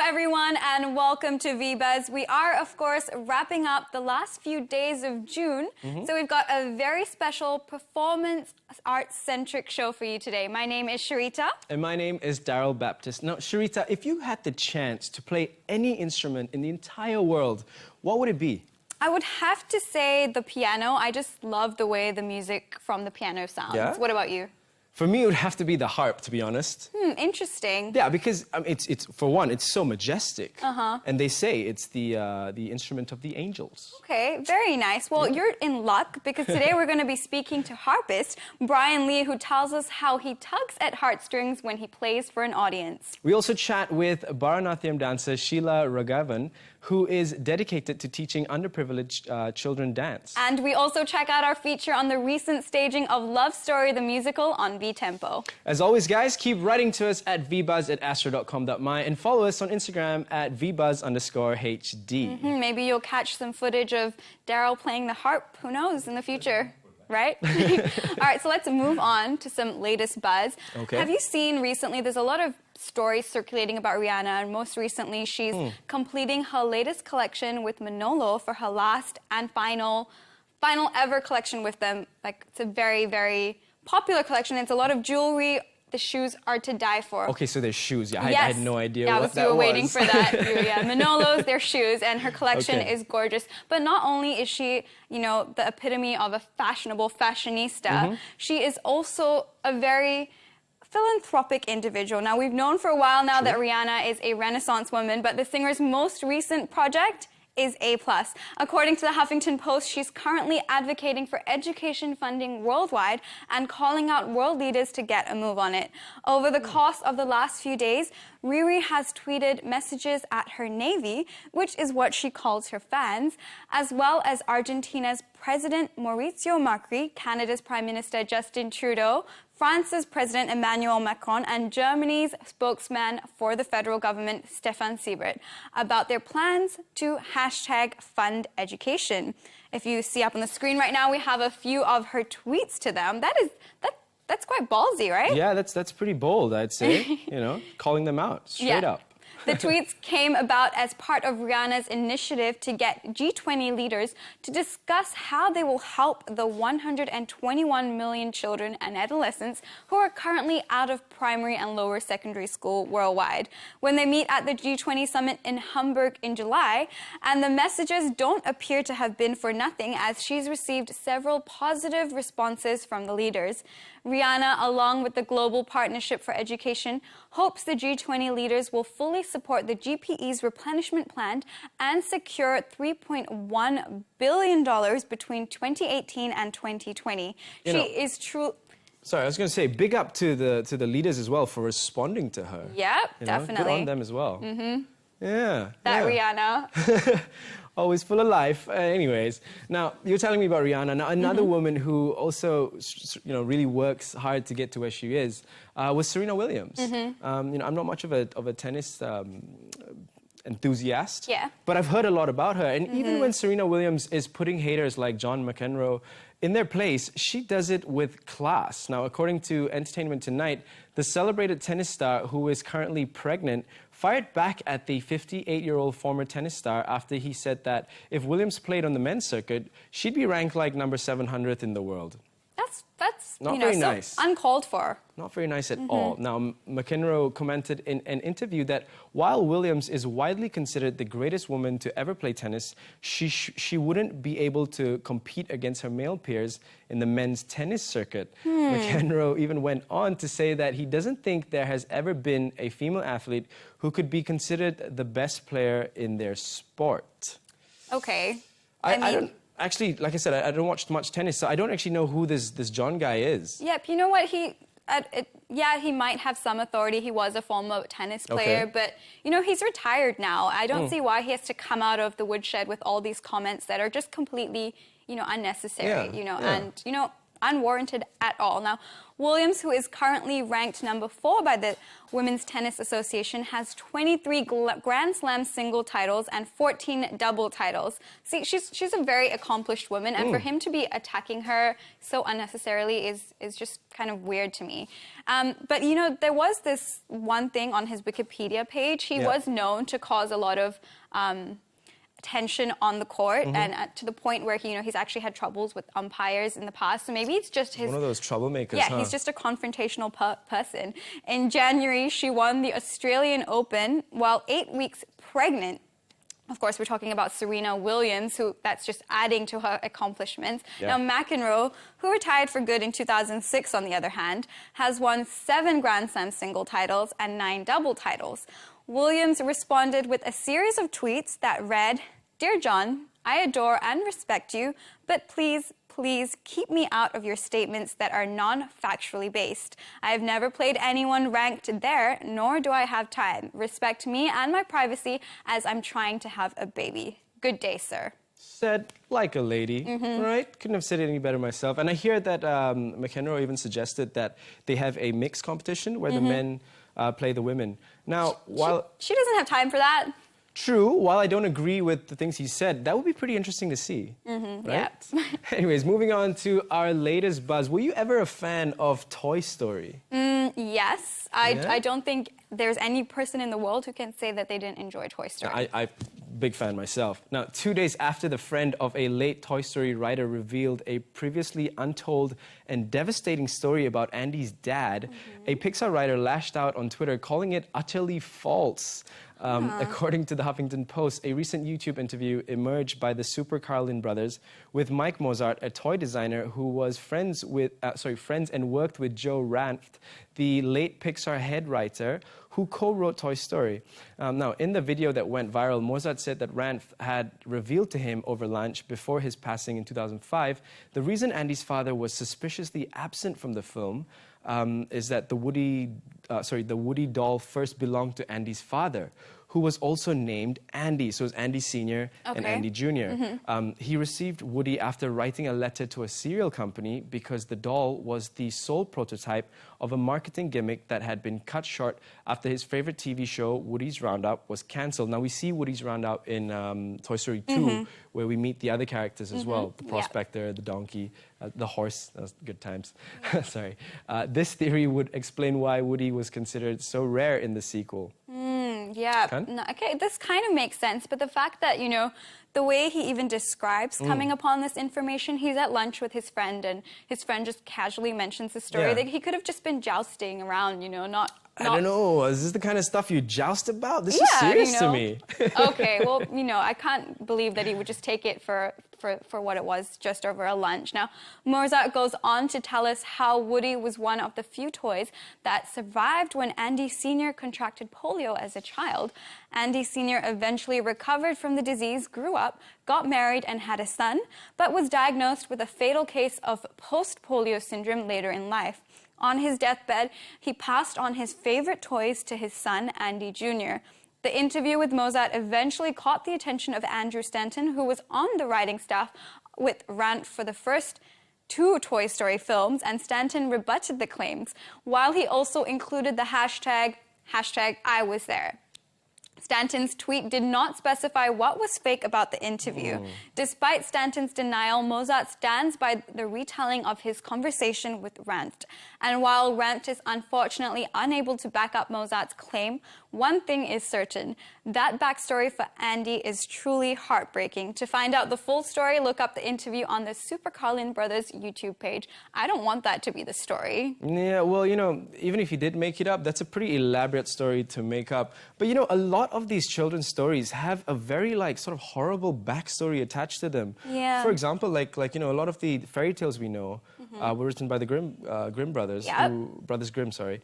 everyone, and welcome to VBuzz. We are, of course, wrapping up the last few days of June, so we've got a very special performance art-centric show for you today. My name is Sharita. And my name is Daryl Baptist. Now, Sharita, if you had the chance to play any instrument in the entire world, what would it be? I would have to say the piano. I just love the way the music from the piano sounds. Yeah? What about you? For me, it would have to be the harp, to be honest. Interesting. Yeah, because it's for one, it's so majestic. And they say it's the instrument of the angels. Okay, very nice. Well, you're in luck because today we're going to be speaking to harpist Brian Lee, who tells us how he tugs at heartstrings when he plays for an audience. We also chat with Bharatanatyam dancer Sheila Raghavan, who is dedicated to teaching underprivileged children dance. And we also check out our feature on the recent staging of Love Story the Musical on V-Tempo. As always, guys, keep writing to us at vbuzz@astro.com.my and follow us on Instagram at vbuzz_HD. Maybe you'll catch some footage of Daryl playing the harp, who knows, in the future. Right? All right, so let's move on to some latest buzz. Okay. Have you seen recently, there's a lot of stories circulating about Rihanna, and most recently she's completing her latest collection with Manolo for her last and final ever collection with them. Like, it's a very, very popular collection. It's a lot of jewelry. The shoes are to die for. Okay, so there's shoes. Yeah, Yes. I had no idea what that you were was. waiting for that. Yeah, Manolos, their shoes, and her collection Okay. is gorgeous. But not only is she, you know, the epitome of a fashionable fashionista, she is also a very philanthropic individual. Now, we've known for a while now that Rihanna is a Renaissance woman, but the singer's most recent project is A+. According to the Huffington Post, she's currently advocating for education funding worldwide and calling out world leaders to get a move on it. Over the course of the last few days, Riri has tweeted messages at her navy, which is what she calls her fans, as well as Argentina's President Mauricio Macri, Canada's Prime Minister Justin Trudeau, France's President Emmanuel Macron, and Germany's spokesman for the federal government, Stefan Seibert, about their plans to #fund education. If you see up on the screen right now, we have a few of her tweets to them. That's quite ballsy, right? Yeah, that's pretty bold, I'd say. You know, calling them out straight up. The tweets came about as part of Rihanna's initiative to get G20 leaders to discuss how they will help the 121 million children and adolescents who are currently out of primary and lower secondary school worldwide when they meet at the G20 summit in Hamburg in July. And the messages don't appear to have been for nothing, as she's received several positive responses from the leaders. Rihanna, along with the Global Partnership for Education, hopes the G20 leaders will fully support the GPE's replenishment plan and secure $3.1 billion between 2018 and 2020. She is true. Sorry, I was going to say, big up to the leaders as well for responding to her. Yep, definitely. Good on them as well. Yeah. Rihanna. Always full of life. Anyways, now you're telling me about Rihanna. Now another woman who also, you know, really works hard to get to where she is was Serena Williams. You know, I'm not much of a tennis enthusiast, but I've heard a lot about her. And even when Serena Williams is putting haters like John McEnroe in their place, she does it with class. Now, according to Entertainment Tonight, the celebrated tennis star, who is currently pregnant, fired back at the 58-year-old former tennis star after he said that if Williams played on the men's circuit, she'd be ranked like number 700th in the world. That's not you know, very so nice. Uncalled for. Not very nice at all. Now, McEnroe commented in an interview that while Williams is widely considered the greatest woman to ever play tennis, she wouldn't be able to compete against her male peers in the men's tennis circuit. McEnroe even went on to say that he doesn't think there has ever been a female athlete who could be considered the best player in their sport. Okay. I don't... Actually, like I said, I don't watch much tennis, so I don't actually know who this John guy is. Yep, you know what, he might have some authority. He was a former tennis player, but, you know, he's retired now. I don't see why he has to come out of the woodshed with all these comments that are just completely, you know, unnecessary, you know, and, you know, unwarranted at all. Now, Williams, who is currently ranked number 4 by the Women's Tennis Association, has 23 Grand Slam single titles and 14 double titles. See, she's a very accomplished woman, and for him to be attacking her so unnecessarily is just kind of weird to me. But, you know, there was this one thing on his Wikipedia page. He was known to cause a lot of tension on the court, and to the point where he's actually had troubles with umpires in the past. So maybe it's just his... One of those troublemakers, Yeah, he's just a confrontational person. In January, she won the Australian Open while 8 weeks pregnant. Of course, we're talking about Serena Williams, who that's just adding to her accomplishments. Yeah. Now, McEnroe, who retired for good in 2006, on the other hand, has won 7 Grand Slam single titles and 9 double titles. Williams responded with a series of tweets that read, "Dear John, I adore and respect you, but please, please keep me out of your statements that are non-factually based. I have never played anyone ranked there, nor do I have time. Respect me and my privacy as I'm trying to have a baby. Good day, sir." Said like a lady, right? Couldn't have said it any better myself. And I hear that McEnroe even suggested that they have a mixed competition where the men play the women. Now, while... She doesn't have time for that. True, while I don't agree with the things he said, that would be pretty interesting to see, right? Yeah. Anyways, moving on to our latest buzz. Were you ever a fan of Toy Story? Yes. I don't think there's any person in the world who can say that they didn't enjoy Toy Story. I'm big fan myself. Now, 2 days after the friend of a late Toy Story writer revealed a previously untold and devastating story about Andy's dad, a Pixar writer lashed out on Twitter, calling it utterly false. According to the Huffington Post, a recent YouTube interview emerged by the Super Carlin brothers with Mike Mozart, a toy designer who was friends and worked with Joe Ranft, the late Pixar head writer who co-wrote Toy Story. Now, in the video that went viral, Mozart said that Ranft had revealed to him over lunch before his passing in 2005 the reason Andy's father was suspiciously absent from the film is that the Woody doll first belonged to Andy's father, who was also named Andy. So it was Andy Sr. and Andy Jr. He received Woody after writing a letter to a cereal company because the doll was the sole prototype of a marketing gimmick that had been cut short after his favorite TV show, Woody's Roundup, was cancelled. Now, we see Woody's Roundup in Toy Story 2, where we meet the other characters as well, the prospector, the donkey, the horse. That was good times. Sorry. This theory would explain why Woody was considered so rare in the sequel. Yeah, no, okay, this kind of makes sense, but the fact that, the way he even describes coming upon this information, he's at lunch with his friend, and his friend just casually mentions the story. That he could have just been jousting around, not... I don't know. Is this the kind of stuff you joust about? This is serious to me. Okay, well, I can't believe that he would just take it for what it was, just over a lunch. Now, Mozart goes on to tell us how Woody was one of the few toys that survived when Andy Sr. contracted polio as a child. Andy Sr. eventually recovered from the disease, grew up, got married, and had a son, but was diagnosed with a fatal case of post-polio syndrome later in life. On his deathbed, he passed on his favorite toys to his son, Andy Jr. The interview with Mozart eventually caught the attention of Andrew Stanton, who was on the writing staff with Ranft for the first 2 Toy Story films, and Stanton rebutted the claims, while he also included the hashtag I was there. Stanton's tweet did not specify what was fake about the interview. Despite Stanton's denial, Mozart stands by the retelling of his conversation with Ranft. And while Ranft is unfortunately unable to back up Mozart's claim, one thing is certain: that backstory for Andy is truly heartbreaking. To find out the full story, look up the interview on the Super Carlin Brothers YouTube page. I don't want that to be the story. Yeah, well, even if he did make it up, that's a pretty elaborate story to make up. But, a lot of these children's stories have a very, sort of horrible backstory attached to them. Yeah. For example, a lot of the fairy tales we know were written by the Grimm brothers. Yep. Brothers Grimm, sorry.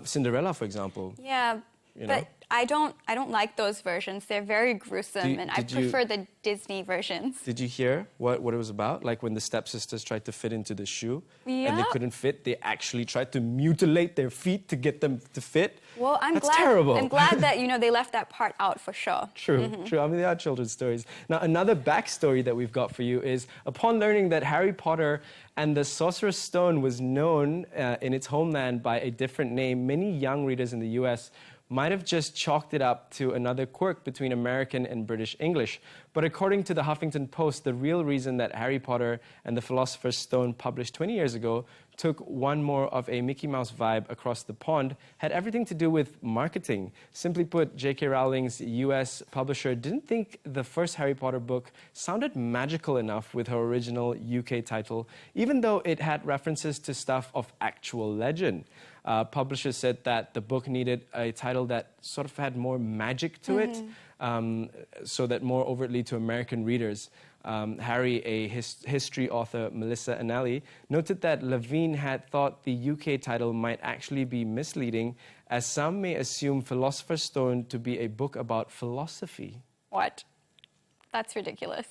Cinderella, for example. Yeah. You know? But I don't like those versions. They're very gruesome, and I prefer the Disney versions. Did you hear what it was about? Like when the stepsisters tried to fit into the shoe and they couldn't fit, they actually tried to mutilate their feet to get them to fit. Well, That's terrible. I'm glad that, you know, they left that part out for sure. True, true. I mean, they are children's stories. Now, another backstory that we've got for you is upon learning that Harry Potter and the Sorcerer's Stone was known in its homeland by a different name, many young readers in the US might have just chalked it up to another quirk between American and British English. But according to the Huffington Post, the real reason that Harry Potter and the Philosopher's Stone, published 20 years ago, took one more of a Mickey Mouse vibe across the pond had everything to do with marketing. Simply put, J.K. Rowling's US publisher didn't think the first Harry Potter book sounded magical enough with her original UK title, even though it had references to stuff of actual legend. Publishers said that the book needed a title that sort of had more magic to it, so that more overtly to American readers. Harry, a history author, Melisa Anelli, noted that Levine had thought the UK title might actually be misleading, as some may assume Philosopher's Stone to be a book about philosophy. What? That's ridiculous.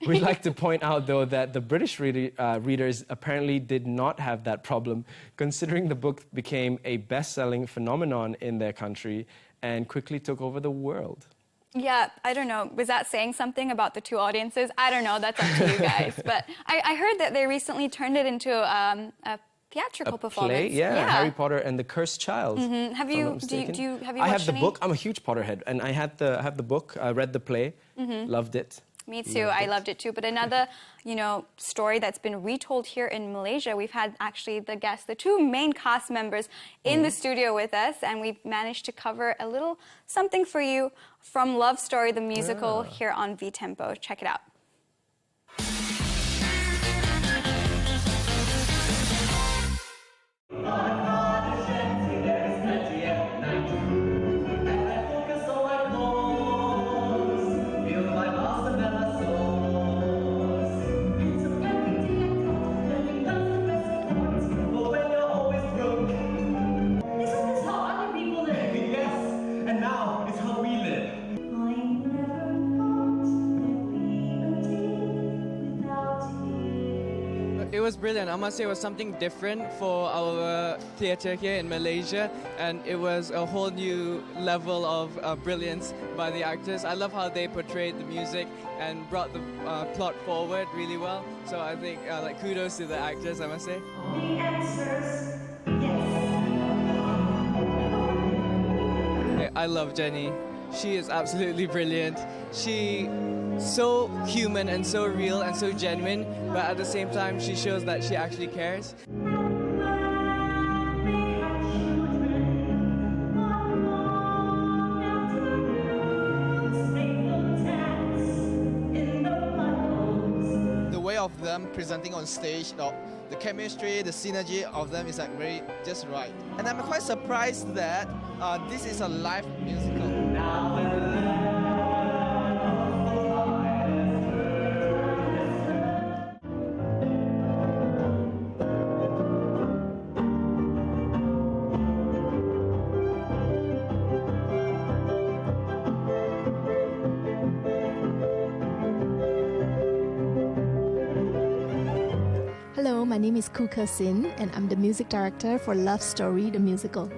We'd like to point out, though, that the British readers apparently did not have that problem, considering the book became a best-selling phenomenon in their country and quickly took over the world. Yeah, I don't know. Was that saying something about the two audiences? I don't know. That's up to you guys. But I heard that they recently turned it into a theatrical performance. Play? Yeah, Harry Potter and the Cursed Child. Have you watched I have the book. I'm a huge Potterhead, and I have the book. I read the play, loved it. Me too. I loved it too. But another, you know, story that's been retold here in Malaysia, we've had actually the two main cast members in the studio with us, and we've managed to cover a little something for you from Love Story, the musical, here on V Tempo. Check it out. It was brilliant. I must say it was something different for our theatre here in Malaysia, and it was a whole new level of brilliance by the actors. I love how they portrayed the music and brought the plot forward really well. So I think like kudos to the actors, I must say. The answers, yes. I love Jenny. She is absolutely brilliant. She so human and so real and so genuine, but at the same time she shows that she actually cares. The way of them presenting on stage, the chemistry, the synergy of them is like very just right. And I'm quite surprised that this is a live musical. Hello, my name is Khoo and I'm the music director for Love Story, the musical.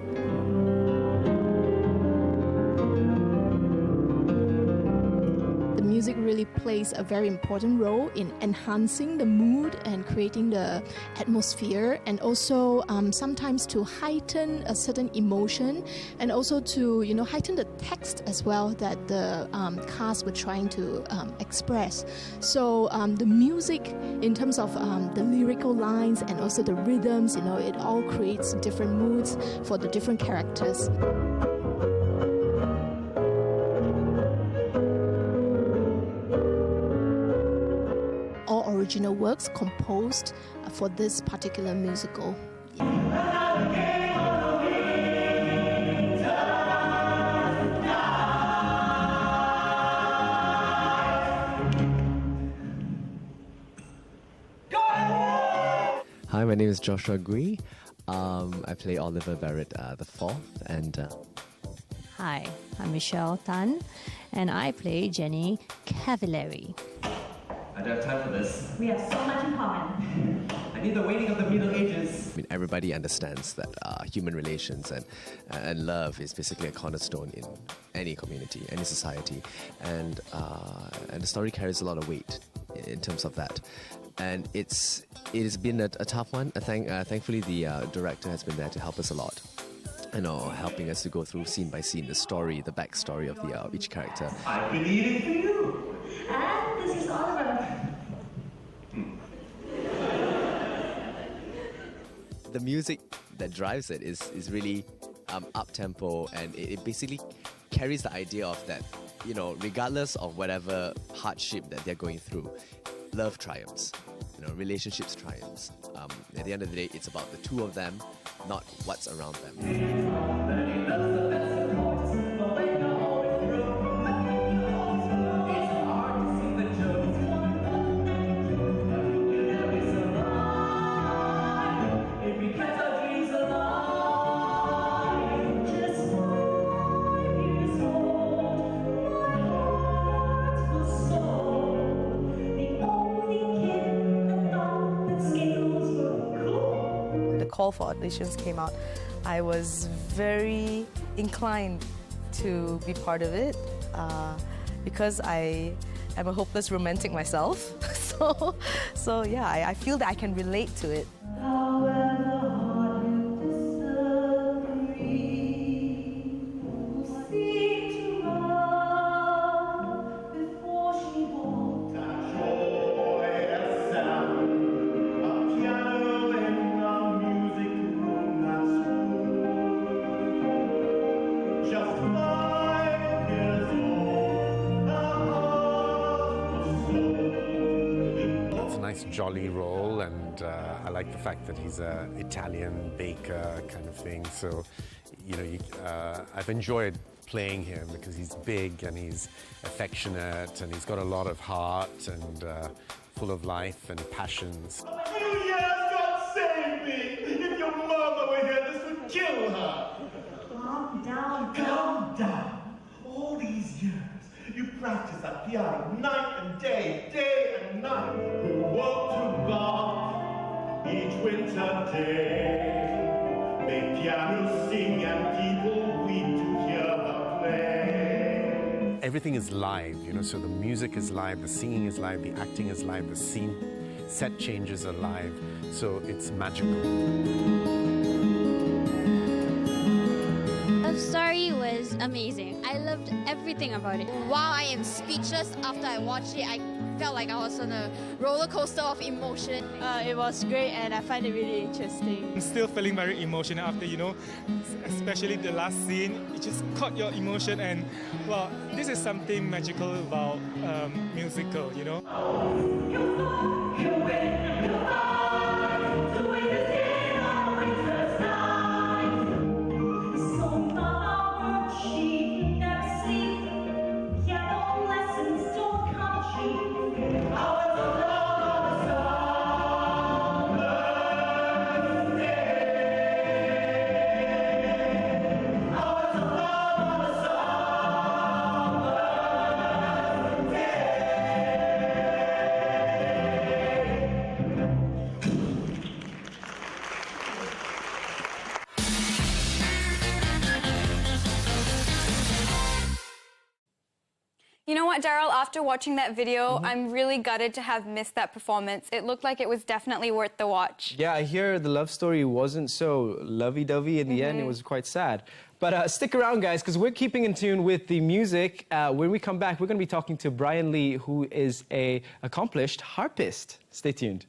The music really plays a very important role in enhancing the mood and creating the atmosphere, and also sometimes to heighten a certain emotion, and also to heighten the text as well that the cast were trying to express. So the music, in terms of the lyrical lines and also the rhythms, it all creates different moods for the different characters. All original works composed for this particular musical. Hi, my name is Joshua Gui. I play Oliver Barrett IV, and Hi, I'm Rchel Tan, and I play Jenny Cavilleri. I don't have time for this. We have so much in common. I need the waning of the Middle Ages. I mean, everybody understands that human relations and love is basically a cornerstone in any community, any society, and the story carries a lot of weight in terms of that. And it has been a tough one. Thankfully, the director has been there to help us a lot. You know, helping us to go through scene by scene the story, the backstory of each character. I've been eating for you. And this is Oliver. The music that drives it is really up-tempo, and it basically carries the idea of that, you know, regardless of whatever hardship that they're going through, love triumphs, you know, relationships triumphs. At the end of the day, it's about the two of them, not what's around them. Call for auditions came out, I was very inclined to be part of it because I am a hopeless romantic myself. so yeah, I feel that I can relate to it. Jolly role, and I like the fact that he's an Italian baker kind of thing. So, you know, I've enjoyed playing him because he's big and he's affectionate and he's got a lot of heart and full of life and passions. God save me! If your mama were here, this would kill her. Calm down. Calm down. All these years, you practice that piano night and day, day and night. Who walk to God each winter day? Make piano sing and people weep to hear her play. Everything is live, you know, so the music is live, the singing is live, the acting is live, the scene, set changes are live, so it's magical. The story was amazing. I loved everything about it. While I am speechless after I watched it, I felt like I was on a roller coaster of emotion. It was great and I find it really interesting. I'm still feeling very emotional after, you know, especially the last scene. It just caught your emotion and, well, this is something magical about musical, you know. You know what, Daryl, after watching that video, I'm really gutted to have missed that performance. It looked like it was definitely worth the watch. Yeah, I hear the love story wasn't so lovey-dovey in the end. It was quite sad. But stick around, guys, because we're keeping in tune with the music. When we come back, we're going to be talking to Brian Lee, who is an accomplished harpist. Stay tuned.